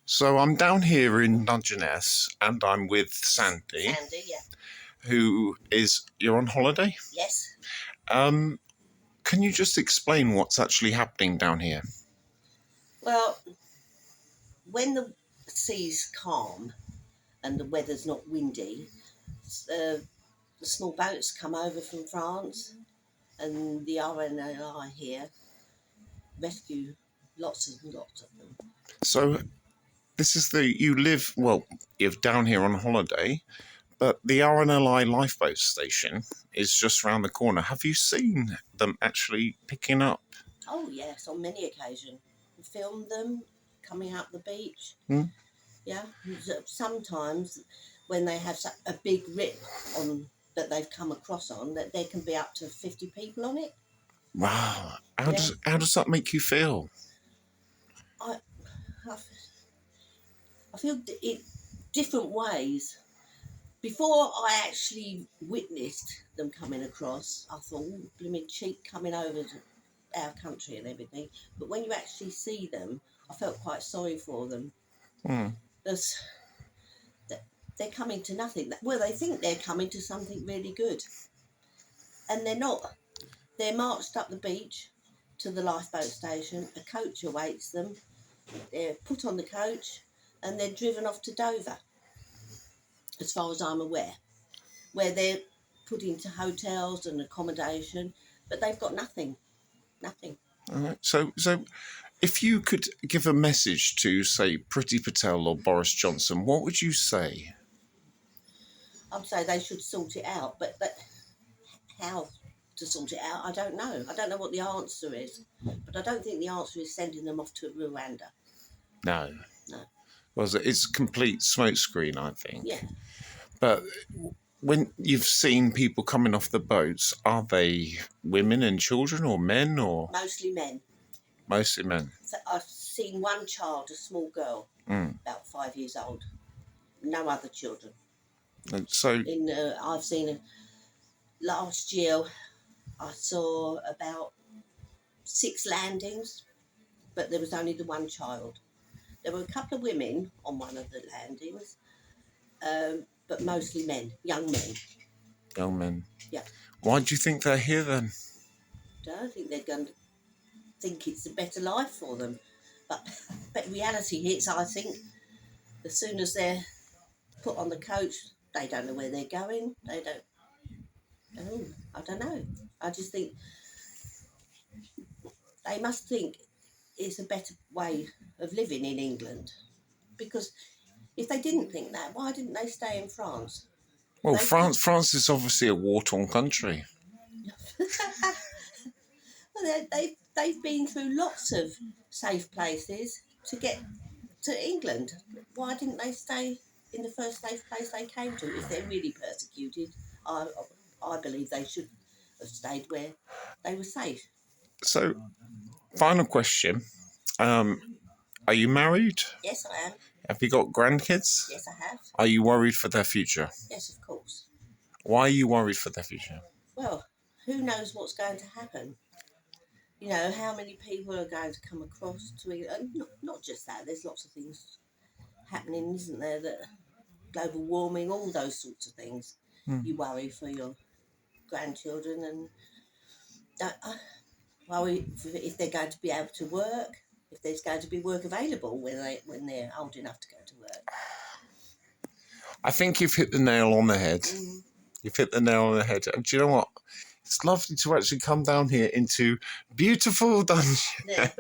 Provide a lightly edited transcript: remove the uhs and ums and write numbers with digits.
So I'm down here in Dungeness and I'm with Sandy, Yeah. who is, you're on holiday? Yes. Can you just explain what's actually happening down here? Well, when the sea's calm and the weather's not windy, the small boats come over from France, and the RNLI here rescue lots and lots of them. So this is you're down here on holiday, but the RNLI lifeboat station is just round the corner. Have you seen them actually picking up? Oh yes, on many occasions. We filmed them coming up the beach. Hmm? Yeah. Sometimes when they have a big rip on that they've come across on, that there can be up to 50 people on it. Wow. Yeah. How does that make you feel? I, I feel it different ways. Before I actually witnessed them coming across, I thought, oh, blooming cheap coming over to our country and everything. But when you actually see them, I felt quite sorry for them. Hmm. They're coming to nothing. Well, they think they're coming to something really good. And they're not. They're marched up the beach to the lifeboat station. A coach awaits them. They're put on the coach and they're driven off to Dover, as far as I'm aware, where they're put into hotels and accommodation, but they've got nothing. Nothing. All right. So if you could give a message to, say, Priti Patel or Boris Johnson, what would you say? I'd say they should sort it out, but how to sort it out, I don't know. I don't know what the answer is, but I don't think the answer is sending them off to Rwanda. No. No. Well, it's a complete smokescreen, I think. Yeah. But when you've seen people coming off the boats, are they women and children or men or? Mostly men. Mostly men. So I've seen one child, a small girl, about 5 years old. No other children. And so I've seen last year, I saw about 6 landings, but there was only the one child. There were a couple of women on one of the landings, but mostly men, young men. young men. Yeah. Why do you think they're here then? I don't think they're going to think it's a better life for them. But reality hits, I think, as soon as they're put on the coach, they don't know where they're going. They don't. Oh, I don't know. I just think they must think it's a better way of living in England. Because if they didn't think that, why didn't they stay in France? Well, France is obviously a war-torn country. Well, they've been through lots of safe places to get to England. Why didn't they stay in the first safe place they came to? If they're really persecuted, I believe they should have stayed where they were safe. So, final question. Are you married? Yes, I am. Have you got grandkids? Yes, I have. Are you worried for their future? Yes, of course. Why are you worried for their future? Well, who knows what's going to happen? You know, how many people are going to come across to it? And not just that, there's lots of things happening, isn't there? That global warming, all those sorts of things. You worry for your grandchildren and worry if they're going to be able to work, if there's going to be work available when they're old enough to go to work. I think you've hit the nail on the head. You've hit the nail on the head. And do you know what? It's lovely to actually come down here into beautiful Dungeness. Yeah.